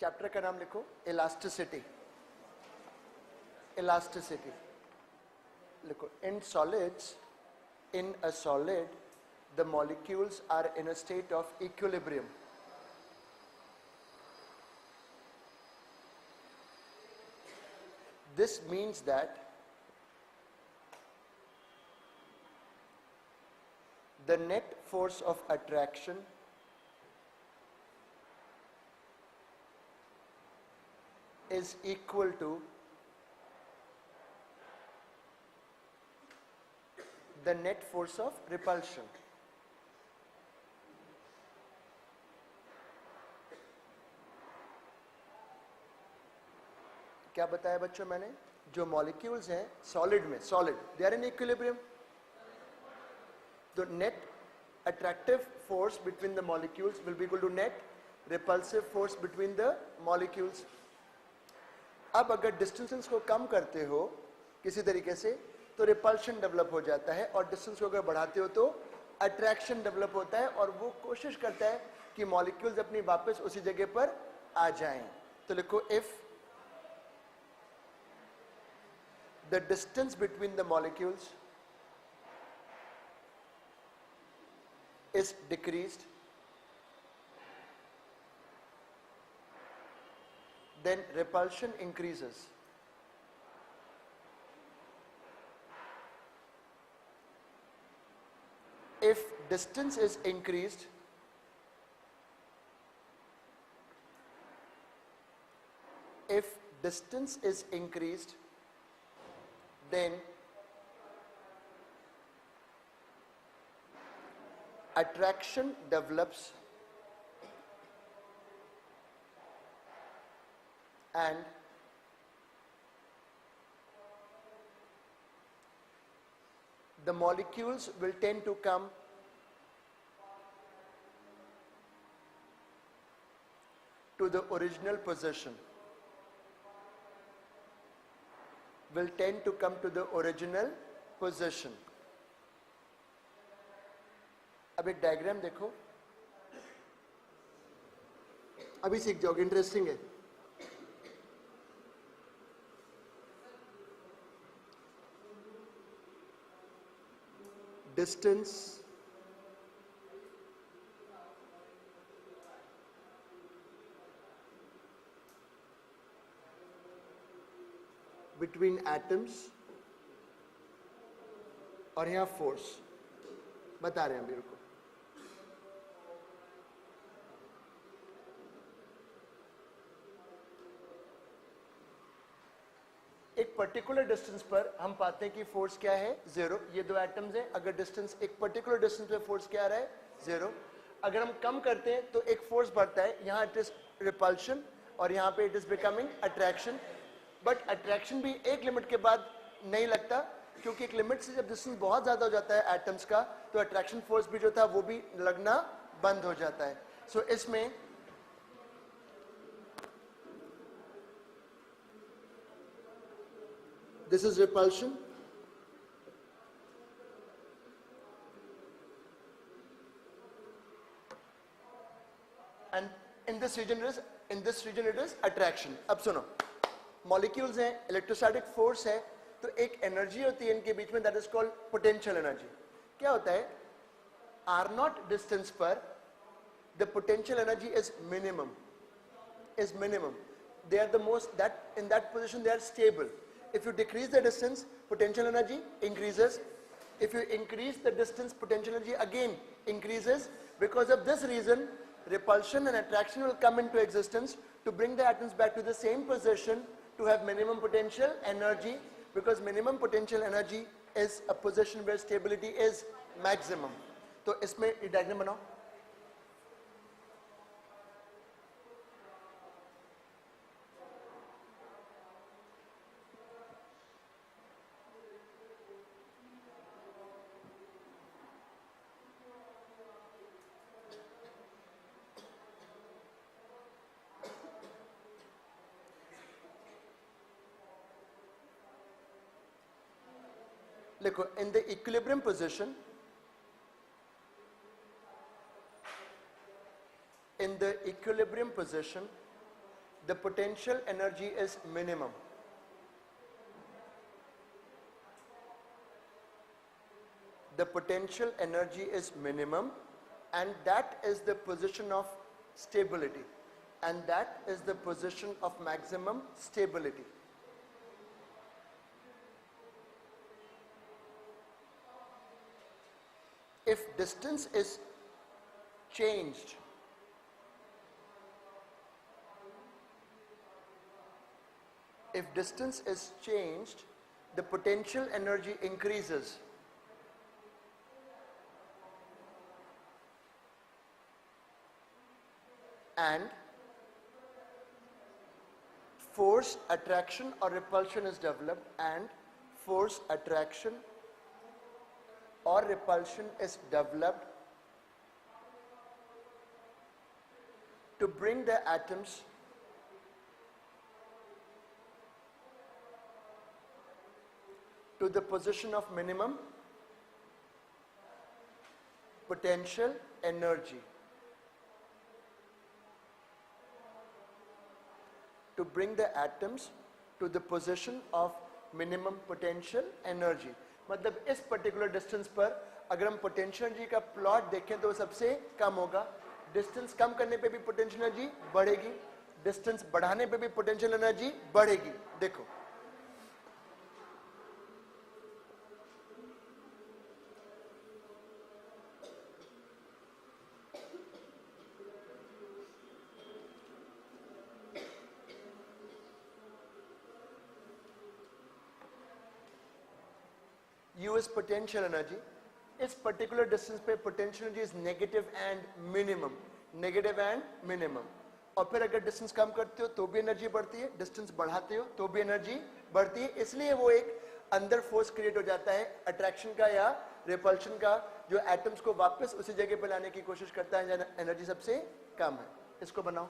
Chapter का नाम लिखो, इलास्टिसिटी. इलास्टिसिटी लिखो. In solids, in a solid, the molecules are in a state of equilibrium. This means that the net force of attraction is equal to the net force of repulsion. क्या बताया बच्चों मैंने? जो molecules हैं solid में, solid they are in equilibrium. The net attractive force between the molecules will be equal to net repulsive force between the molecules. अब अगर distances को कम करते हो किसी तरीके से तो रिपल्शन डेवलप हो जाता है, और डिस्टेंस को अगर बढ़ाते हो तो अट्रैक्शन डेवलप होता है, और वो कोशिश करता है कि मॉलिक्यूल्स अपनी वापस उसी जगह पर आ जाएं. तो लिखो, if the distance between the molecules is decreased, then repulsion increases. If distance is increased, then attraction develops and the molecules will tend to come to the original position. Will tend to come to the original position. अब एक diagram देखो, अभी सीख जाओगे, interesting है. Distance between atoms और यहाँ force बता रहे हैं मेरे को. एक पर्टिकुलर डिस्टेंस पर हम पाते हैं कि फोर्स क्या है, जीरो. ये दो एटम्स हैं, अगर डिस्टेंस एक पर्टिकुलर डिस्टेंस पे फोर्स क्या आ रहा है, जीरो. अगर हम कम करते हैं तो एक फोर्स बढ़ता है, यहाँ इट इज रिपल्शन और यहाँ पे it is becoming attraction. But attraction भी एक लिमिट के बाद नहीं लगता, क्योंकि एक लिमिट से जब डिस्टेंस बहुत ज्यादा हो जाता है एटम्स का तो अट्रैक्शन फोर्स भी जो था वो भी लगना बंद हो जाता है. सो इसमें this is repulsion, and in this region it is attraction. अब सुनो, मॉलिक्यूल्स हैं, इलेक्ट्रोस्टैटिक फोर्स है, तो एक एनर्जी होती है इनके बीच में, that is called potential energy. क्या होता है, आर नॉट डिस्टेंस पर the potential energy is minimum. They are the most, that in that position they are stable. If you decrease the distance, potential energy increases. If you increase the distance, potential energy again increases. Because of this reason, repulsion and attraction will come into existence to bring the atoms back to the same position to have minimum potential energy. Because minimum potential energy is a position where stability is maximum. तो इसमें diagram बनाओ. देखो, in the equilibrium position, the potential energy is minimum. The potential energy is minimum, and that is the position of stability, and that is the position of maximum stability. If distance is changed, the potential energy increases. And force attraction or repulsion is developed, and force attraction or repulsion is developed to bring the atoms to the position of minimum potential energy. To bring the atoms to the position of minimum potential energy. मतलब इस particular distance पर अगर हम potential energy का plot देखें तो सबसे कम होगा. डिस्टेंस कम करने पे भी पोटेंशियल एनर्जी बढ़ेगी, डिस्टेंस बढ़ाने पे भी पोटेंशियल एनर्जी बढ़ेगी. देखो U is potential energy. इस पर्टिकुलर डिस्टेंस पे potential energy is negative and minimum, negative and minimum. और फिर अगर डिस्टेंस कम करते हो तो भी एनर्जी बढ़ती है, डिस्टेंस बढ़ाते हो तो भी एनर्जी बढ़ती है. इसलिए वो एक अंदर फोर्स क्रिएट हो जाता है अट्रैक्शन का या रिपल्शन का, जो एटम्स को वापस उसी जगह पे लाने की कोशिश करता है जहां एनर्जी सबसे कम है. इसको बनाओ.